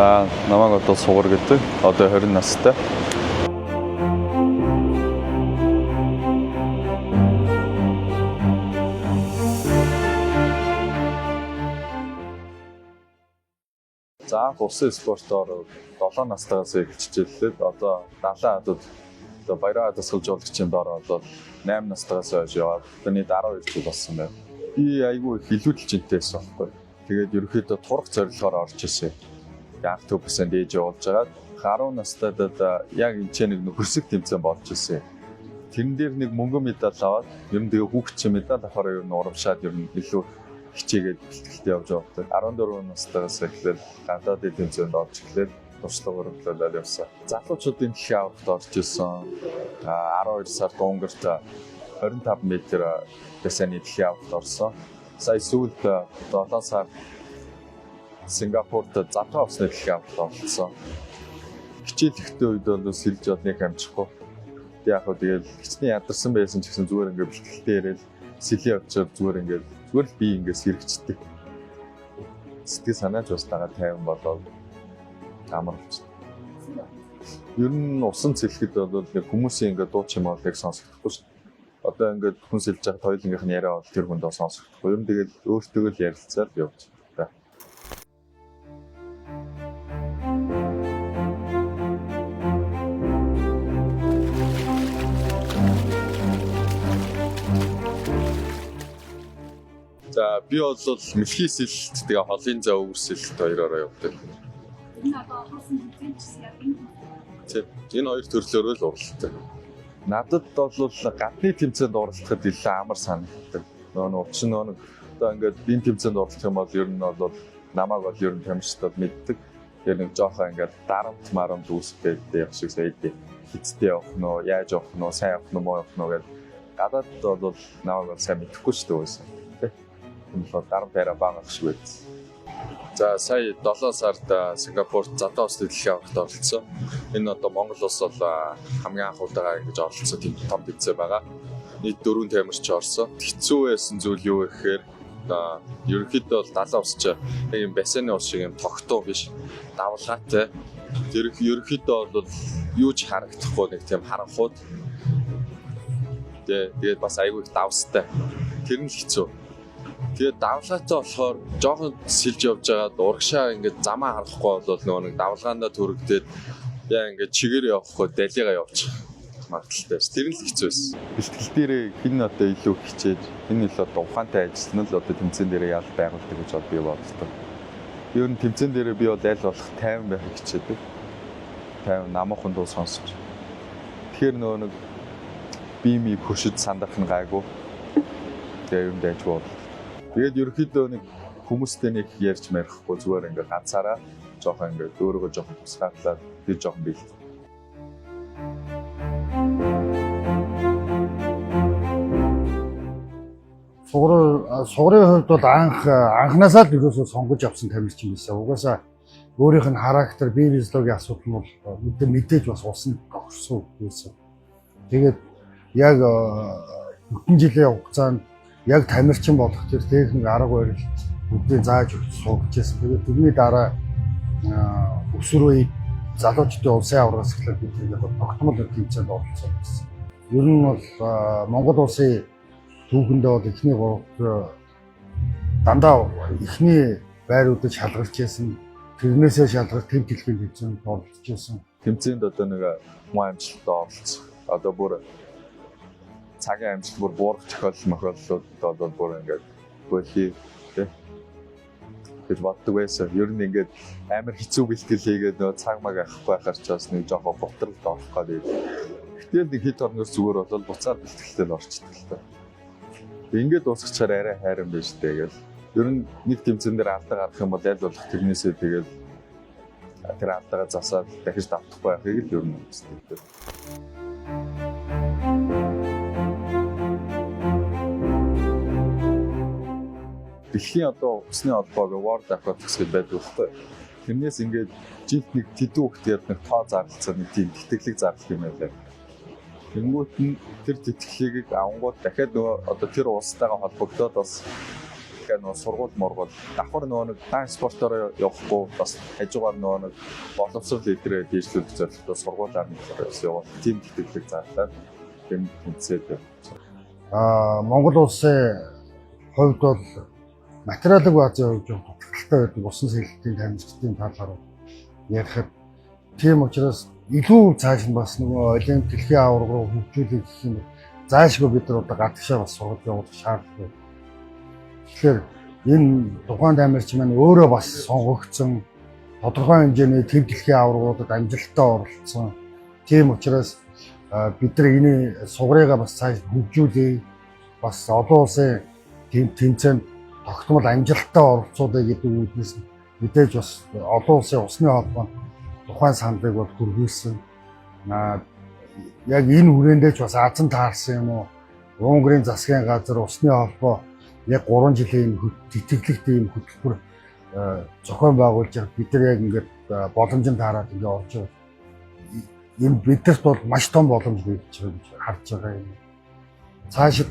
За намайг одоо Сугар гэдэг. Одоо 20 настай. За усан спортоор 7 настайгаас эхэлчихлээ. Одоо 70 адад одоо баяраа дасгалжуулагчийн доор бол 8 настайгаас хойш яваад нийт 12 жил болсон байна. Би айгүй их илүүдэлжинтэй байсан байхгүй. Тэгээд ерөөхдөө турах зорилгоор орж ирсэн. Анх төвсөн дээж явуулж байгаад 10 настайд яг энэ ч нэг хөрсөг тэмцээн болж ирсэн. Тэрэн дээр нэг мөнгөн медаль аваад ер нь тэгээ хүүхдчин медаль авахаар ер нь урамшаад ер нь илүү хичээгээд бэлтгэлтэй явж байгаа. 14 настайгаас эхлээд гадаадын тэмцээнд орж эхлээд туршлага өргөлөөлөл явсан. Залуучуудын дэлхийн аврагт орж ирсэн. 12 сард Унгарт 25 м бэсэний дэлхийн аврагт орсон. Сая сүүлд 7 сард Сингапурт задгаа усны дэлхийн аврагт орсон. Хичээлэхтэй үед бол сэлж одныг амжихгүй. Яг хөө тэгэл хичнээн ядарсан байсан ч гэсэн зүгээр ингээд бэлтгэлтэй ирээл сэлийн очоод зүгээр л би ингээс хэрэгждэг. Сэтгэл санаач бас дагаа тайван болоод амарлж. Ер нь усан цэлхэд бол нэг хүмүүсийн ингээд дуу чимээг сонсохдохгүй шүү. Одоо ингээд хүн сэлж байгаа хоёулынгийнх нь яриа бол тэр хүндээ сонсохдохгүй. Ер нь тэгэл өөртөө л ярилцаад явж байна. За би бол мэлхий сэлт тэгээ холын зав үрсэлт хоёроор явдаг. Энэ одоо хасан тэмцээн яг Энэ хоёр төрлөөр л уралддаг. Надад бол гадны тэмцээнд уралдахад илүү амар санагддаг. Нөгөө учир нь одоо ингээд энэ тэмцээнд уралдах юм бол ер нь бол намайг бол ер нь тамирчдад мэддэг. Тэр нэг жоохон ингээд дарамт марамт үүсгээд яг шиг сайдээ. Хиттэй явах нь уу, яаж явах нь уу, сайн явах нь уу, муу явах нь уу гэдэг. Гадаад бол намайг бол сайн мэдэхгүй шүү дээ. Энэ бол дарамт арай бага шиг байсан. За сая 7 сард Сингапурт задгаа усны дэлхийн аврагт оролцсон. Энэ одоо Монгол улс бол хамгийн анх удаага ингэж оролцсон тийм том тэмцээн байгаа. Нийт 4 тамирч орсон. Хэцүү байсан зүйл юу гэхээр ерөнхийдөө бол 70 ус ч ийм бассейны ус шиг юм тогтуу биш. Давлгаатай. Ерөнхийдөө бол юу ч харагдахгүй нэг тийм харанхууд. Тэгээд бас айгүй их давстай. Тэр нь хэцүү. Тэгээд давлгаатай болохоор жоохон сэлж явж байгаад урагшаа ингээд замаа харахгүй бол нөгөө нэг давлгаандаа төрөгдөөд яа ингээд чигээр явахгүй далигаа явчих магадaltaй байсан. Тэр нь л хэцүү байсан. Бэлтгэл дээр хин одоо илүү хичээж энэ л одоо ухаантай ажиллана л одоо тэмцээн дээр ял байгуулдаг гэж би боддог. Ер нь тэмцээн дээр би бол аль болох тайван байх хичээдэг. Тайван намуухан дуу сонсож. Тэгэхээр нөгөө нэг биемийг хөшөд сандах нь гайгүй. Тэгээ юм дайггүй. Тэгээд ерөөхдөө нэг хүмүүстэй нэг ярьж марихгүй зүгээр ингээд ганцаараа жоохон ингээд өөрийгөө жоохон тусгаатлаад би жоохон бэлт. Сугрын хувьд бол анхнаасаа л ерөөсөө сонгож авсан тамирч юм байсан. Угаасаа өөрийнх нь характер, бие физиологийн асуудал нь бол мэдээж бас усан огшсон байсан. Тэгээд яг хэдэн жилийн хугацаанд яг тамирчин болох тэр техник арга барил бүгдээ зааж өгч суулгаж байсан. Тэгээд тэрний дараа өсвөр үе залуучдын улсын аврагаас эхлээд бид тэгээд тогтмол тэмцээнд оролцсон байсан. Ер нь бол Монгол улсын түүхэндээ бол эхний гуравт дандаа эхний байруудад шалгарч байсан. Тэрнээсээ шалгарч тэм дэлхийн тэмцээнд оролцож байсан. Тэмцээнд одоо нэг муу амжилттай оролцсон. Одоо бүр цагийн амжилт бүр буурах тохиолдлууд бол бүр ингээд хөлий гэж боддог байсан. Ер нь ингээд амар хэцүү бэлтгэл хийгээд нөө цаг маг авахгүй байхаар ч бас нэг жоохон готролд орох гэдэг. Гэтэл нэг хэд орноос зүгээр бол буцаад бэлтгэлтэй л орчдөг л та. Ингээд дуусгачаар арай хайран биш тэгээд ер нь нэг тэмцээн дээр алдаа гарах юм бол аль болох тэрнээсээ тэгээд тэр алдаага засаад дахиж давтахгүй байхыг л ер нь үздэг. Дэлхийн одоо усны холбоог World Aquatics гэдэг байдаг байхгүй. Тэрнээс ингээд жилд нэг тэдэн хүүхдэд нэг тоо зарлцсан нэг тийм тэтгэлэг зарлах юм байлаа. Тэнгүүт нь тэр тэтгэлгийг авангууд дахиад нөгөө одоо тэр улстайгаа холбогдоод бас дахиад нөгөө сургууль моргол давхар нөгөө нэг дан спортоор явахгүй бас хажуугаар нөгөө нэг боловсрол эдрээ дээшлүүлэх зорилготой сургуулиар нь явуулсан тийм тэтгэлэг заалаад тийм тэмцээд Монгол улсын хувьд бол материалын баазын хувьд дутагдaltaй байдаг усан сэлэлтийн тамирчдын талаар ярихад тийм учраас илүү цааш нь бас нөгөө олимп дэлхийн аварга руу хөгжүүлэх гэх юм заашгүй бид нар одоо гадагшаа бас сургууль явуулах шаардлагатай. Тэгэхээр энэ тухайн тамирч маань өөрөө бас сонгогдсон тодорхой хэмжээний төв дэлхийн аваргуудад амжилттай оролцсон. Тийм учраас бид нар энэ сугрыгаа бас цааш хөгжүүлээ. Бас олон улсын тэмцээнд тогтмол амжилттай оролцоодой гэдэг үүднээс мэдээж бас олон улсын усны холбоо тухайн саналыг бол хүргүүлсэн. Яг энэ хүрээндээ ч бас азан таарсан юм уу? Унгарын засгийн газар усны холбоо яг 3 жилийн тэтгэлэгт ийм хөтөлбөр зохион байгуулж байгаа. Бид нар яг ингээд боломжинд таараад ингээд орж байгаа. Энэ бидэрт бол маш том боломж гэж харж байгаа юм. Цаашид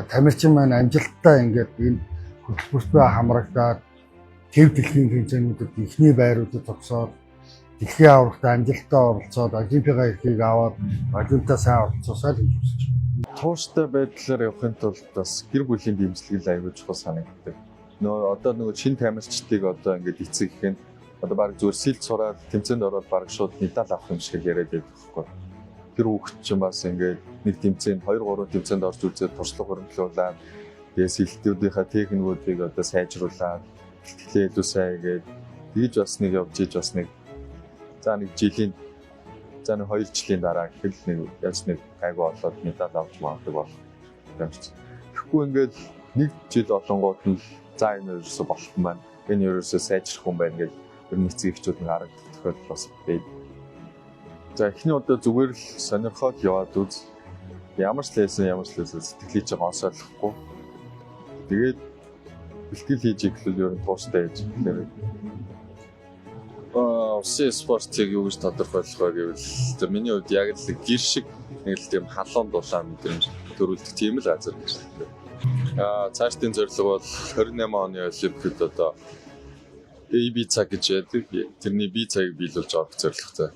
тамирчин маань амжилттай ингээд энэ хөтөлбөртөө хамрагдаад төв дэлхийн тэмцээнүүдэд эхний байруудад зогсоод дэлхийн аваргад амжилттай оролцоод олимпиада эрхийг аваад олимпиадаа сайн оролцоосаа л гэж үзэж байна. Тууштай байдлаар явахын тулд бас гэр бүлийн дэмжлэг аягүй чухал санагддаг. Одоо шинэ тамирчдыг одоо ингээд эцэг ихэн одоо баг зүгээр сэлд сураад тэмцээнд ороод баг шууд медаль авах юм шиг яриад байдаг байхгүй. Тэр хүүхэд чинь бас ингээд нэг тэмцээнд 2-3 тэмцээнд орж үзээд туршлага хөрөнгөлүүлээд тэгээ сэлтүүдийнхаа техникүүдийг одоо сайжруулаад бэлтгэлээ илүү сайн гээд тэгж бас нэг явж иж бас нэг за нэг жилийн за нэг 2 жилийн дараа хэл нэг яаж нэг гайгүй болоод медаль авч магадгүй болох юм шиг. Тэгэхгүй ингээд нэг жил олонгууд нь за энэ ерөөсө болох юм байна. Энэ ерөөсө сайжрах юм байна гэж эцэг эхчүүд нь харагдах тохиолдол бас байд. За эхний удаа зүгээр л сонирхоод яваад үз. Ямар ч лээсэн сэтгэлийг ч гонсоолохгүй. Тэгээд бэлтгэл хийж иглэл ер нь тууштай байж хэлээ. Усын спортыг юу гэж тодорхойлох вэ гэвэл миний хувьд яг л гэр шиг нэг л тийм халуун дулаан мэдрэмж төрүүлдэг тийм л газар гэж хэлээ. Цаашдын зорилго бол 28 оны олимпиад одоо би цаг гэж яддаг. Тэрний би цагийг биелүүлж авах зорилготой.